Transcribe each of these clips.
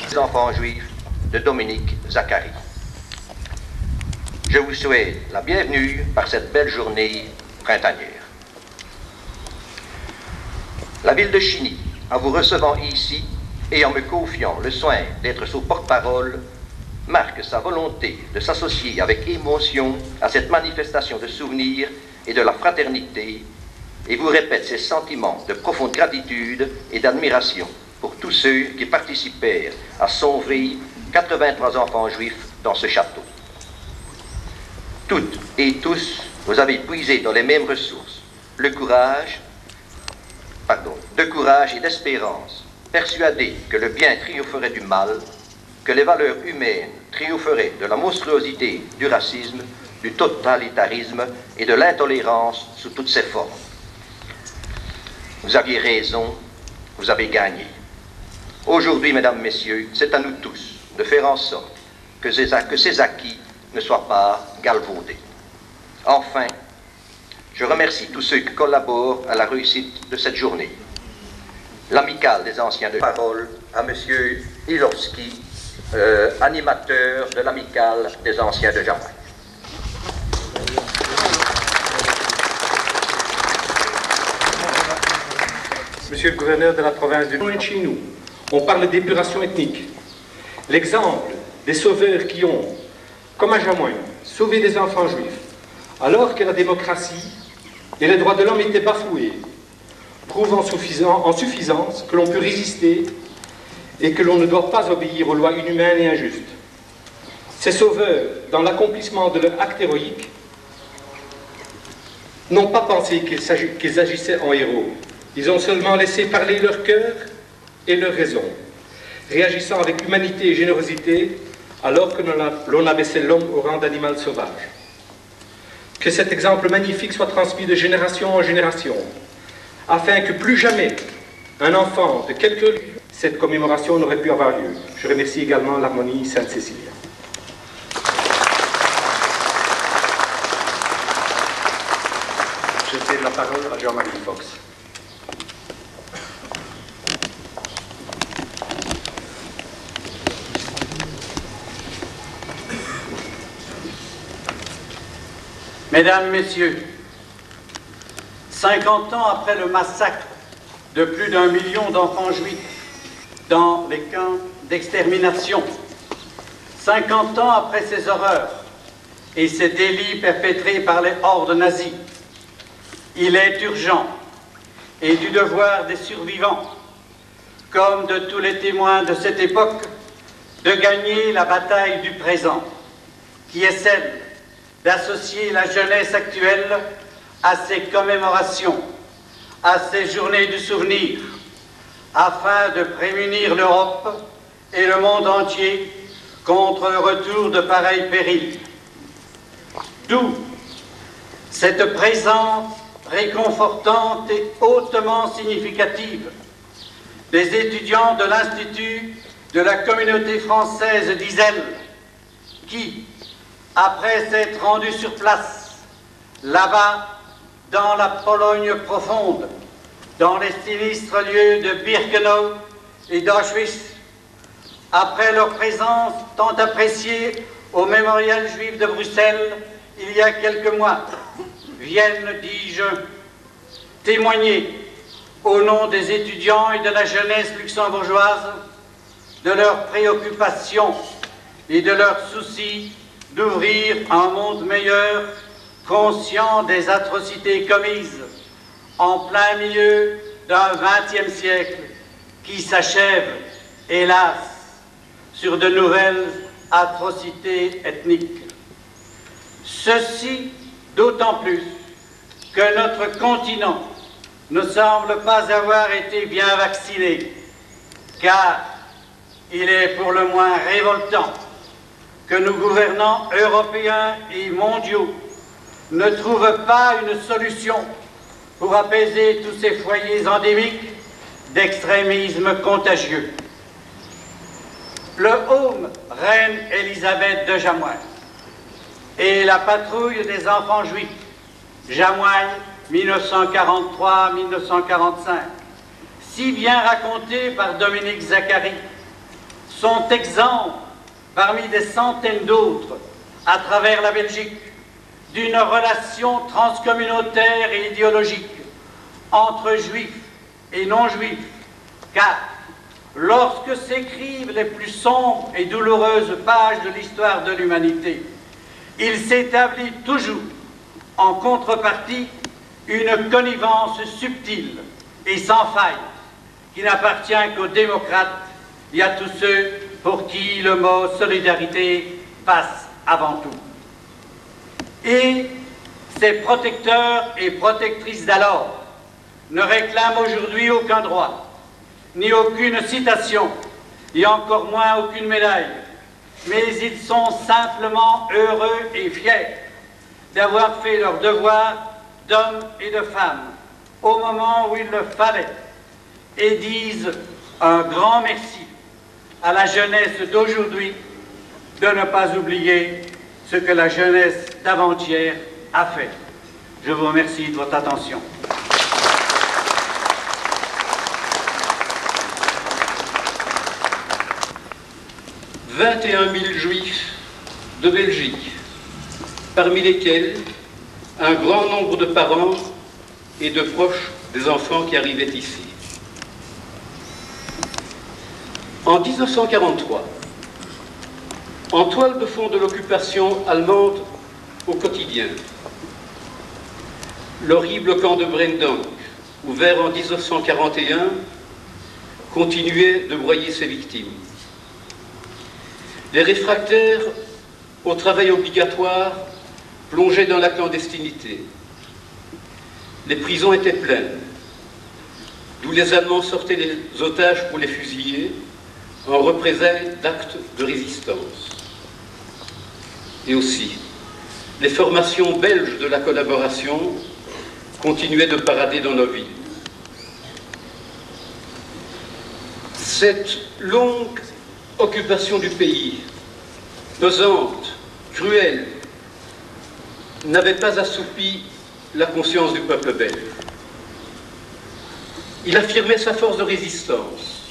Les enfants juifs de Dominique Zacharie. Je vous souhaite la bienvenue par cette belle journée printanière. La ville de Chigny, en vous recevant ici et en me confiant le soin d'être son porte-parole, marque sa volonté de s'associer avec émotion à cette manifestation de souvenirs et de la fraternité et vous répète ses sentiments de profonde gratitude et d'admiration pour tous ceux qui participèrent à sauver 83 enfants juifs dans ce château. Toutes et tous, vous avez puisé dans les mêmes ressources, de courage et d'espérance, persuadés que le bien triompherait du mal, que les valeurs humaines triompheraient de la monstruosité du racisme, du totalitarisme et de l'intolérance sous toutes ses formes. Vous aviez raison, vous avez gagné. Aujourd'hui, mesdames, messieurs, c'est à nous tous de faire en sorte que ces acquis ne soient pas galvaudés. Enfin, je remercie tous ceux qui collaborent à la réussite de cette journée. L'amicale des anciens de parole à M. Ilowski, animateur de l'amicale des anciens de Jamaïque. Monsieur le gouverneur de la province du Nord, chez nous, on parle d'épuration ethnique. L'exemple des sauveurs qui ont, comme à Jamoin, sauvé des enfants juifs, alors que la démocratie et les droits de l'homme étaient bafoués, prouve en suffisance que l'on peut résister et que l'on ne doit pas obéir aux lois inhumaines et injustes. Ces sauveurs, dans l'accomplissement de leur acte héroïque, n'ont pas pensé qu'ils agissaient en héros. Ils ont seulement laissé parler leur cœur et leur raison, réagissant avec humanité et générosité alors que l'on abaissait l'homme au rang d'animal sauvage. Que cet exemple magnifique soit transmis de génération en génération, afin que plus jamais un enfant de quelque lieu, cette commémoration n'aurait pu avoir lieu. Je remercie également l'Harmonie Sainte-Cécile. Je cède la parole à Jean-Marie Fox. Mesdames, Messieurs, 50 ans après le massacre de plus d'1 million d'enfants juifs dans les camps d'extermination, 50 ans après ces horreurs et ces délits perpétrés par les hordes nazies, il est urgent et du devoir des survivants, comme de tous les témoins de cette époque, de gagner la bataille du présent, qui est celle d'associer la jeunesse actuelle à ces commémorations, à ces journées du souvenir, afin de prémunir l'Europe et le monde entier contre le retour de pareils périls. D'où cette présence réconfortante et hautement significative des étudiants de l'Institut de la communauté française d'Iselle qui, après s'être rendus sur place, là-bas, dans la Pologne profonde, dans les sinistres lieux de Birkenau et d'Auschwitz, après leur présence tant appréciée au Mémorial juif de Bruxelles il y a quelques mois, viennent, dis-je, témoigner au nom des étudiants et de la jeunesse luxembourgeoise de leurs préoccupations et de leur souci d'ouvrir un monde meilleur, conscient des atrocités commises en plein milieu d'un XXe siècle qui s'achève, hélas, sur de nouvelles atrocités ethniques. Ceci d'autant plus que notre continent ne semble pas avoir été bien vacciné, car il est pour le moins révoltant que nos gouvernants européens et mondiaux ne trouvent pas une solution pour apaiser tous ces foyers endémiques d'extrémisme contagieux. Le Home Reine Elisabeth de Jamoigne et la patrouille des enfants juifs, Jamoigne 1943-1945, si bien raconté par Dominique Zacharie, sont exemples, parmi des centaines d'autres, à travers la Belgique, d'une relation transcommunautaire et idéologique entre juifs et non-juifs, car lorsque s'écrivent les plus sombres et douloureuses pages de l'histoire de l'humanité, il s'établit toujours en contrepartie une connivence subtile et sans faille qui n'appartient qu'aux démocrates et à tous ceux pour qui le mot solidarité passe avant tout. Et ces protecteurs et protectrices d'alors ne réclament aujourd'hui aucun droit, ni aucune citation, et encore moins aucune médaille, mais ils sont simplement heureux et fiers d'avoir fait leur devoir d'hommes et de femmes au moment où il le fallait, et disent un grand merci à la jeunesse d'aujourd'hui de ne pas oublier ce que la jeunesse d'avant-hier a fait. Je vous remercie de votre attention. « 21 000 juifs de Belgique, parmi lesquels un grand nombre de parents et de proches des enfants qui arrivaient ici. En 1943, en toile de fond de l'occupation allemande au quotidien, l'horrible camp de Brenndank, ouvert en 1941, continuait de broyer ses victimes. Les réfractaires au travail obligatoire plongeaient dans la clandestinité. Les prisons étaient pleines, d'où les Allemands sortaient les otages pour les fusiller en représailles d'actes de résistance. Et aussi, les formations belges de la collaboration continuaient de parader dans nos villes. Cette longue occupation du pays, pesante, cruelle, n'avait pas assoupi la conscience du peuple belge. Il affirmait sa force de résistance.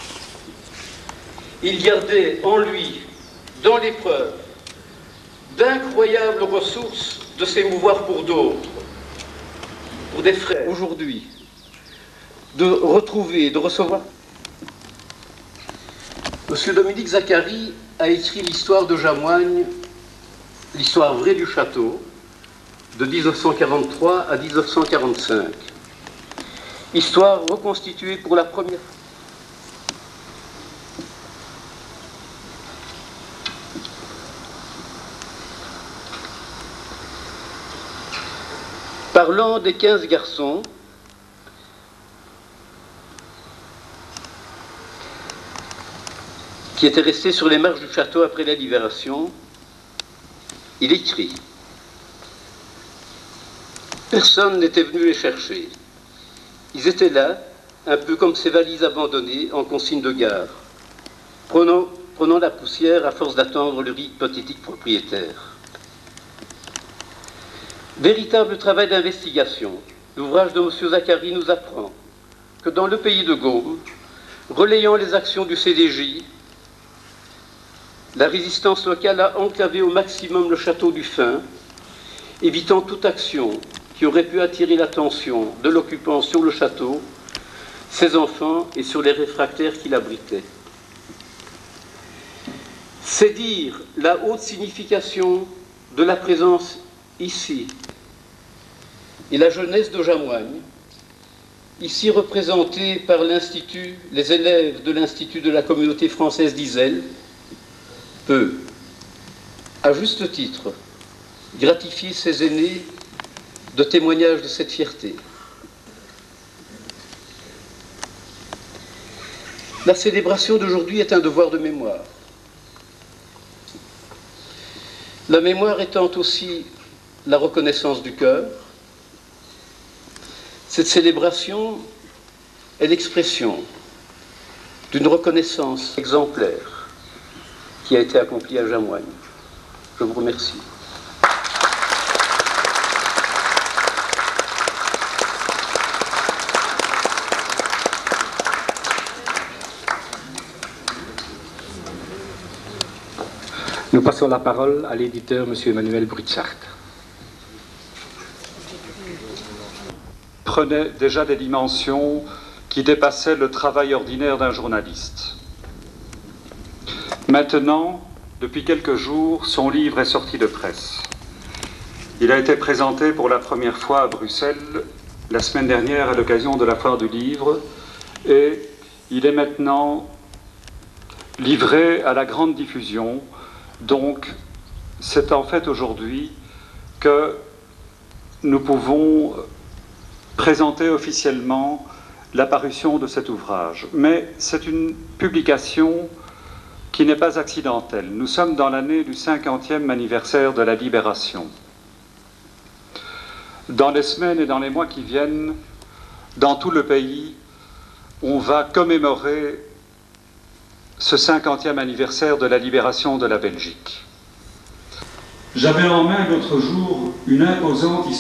Il gardait en lui, dans l'épreuve, d'incroyables ressources de s'émouvoir pour d'autres, pour des frères. Aujourd'hui, de retrouver, de recevoir. Monsieur Dominique Zacharie a écrit l'histoire de Jamoigne, l'histoire vraie du château, de 1943 à 1945. Histoire reconstituée pour la première fois. Parlant des 15 garçons, qui étaient restés sur les marches du château après la libération, il écrit « Personne n'était venu les chercher. Ils étaient là, un peu comme ces valises abandonnées en consigne de gare, prenant la poussière à force d'attendre leur hypothétique propriétaire. » Véritable travail d'investigation, l'ouvrage de M. Zacharie nous apprend que dans le pays de Gaume, relayant les actions du CDJ, la résistance locale a enclavé au maximum le château du Fin, évitant toute action qui aurait pu attirer l'attention de l'occupant sur le château, ses enfants et sur les réfractaires qui l'abritaient. C'est dire la haute signification de la présence ici et la jeunesse de Jamoigne, ici représentée par l'Institut, les élèves de l'Institut de la communauté française d'Iselle, peut, à juste titre, gratifier ses aînés de témoignages de cette fierté. La célébration d'aujourd'hui est un devoir de mémoire. La mémoire étant aussi la reconnaissance du cœur, cette célébration est l'expression d'une reconnaissance exemplaire qui a été accompli à Jamoigne. Je vous remercie. Nous passons la parole à l'éditeur, M. Emmanuel Brutschart. Prenait déjà des dimensions qui dépassaient le travail ordinaire d'un journaliste. Maintenant, depuis quelques jours, son livre est sorti de presse. Il a été présenté pour la première fois à Bruxelles la semaine dernière à l'occasion de la foire du livre et il est maintenant livré à la grande diffusion. Donc, c'est en fait aujourd'hui que nous pouvons présenter officiellement la parution de cet ouvrage. Mais c'est une publication qui n'est pas accidentelle. Nous sommes dans l'année du 50e anniversaire de la Libération. Dans les semaines et dans les mois qui viennent, dans tout le pays, on va commémorer ce 50e anniversaire de la libération de la Belgique. J'avais en main l'autre jour une imposante histoire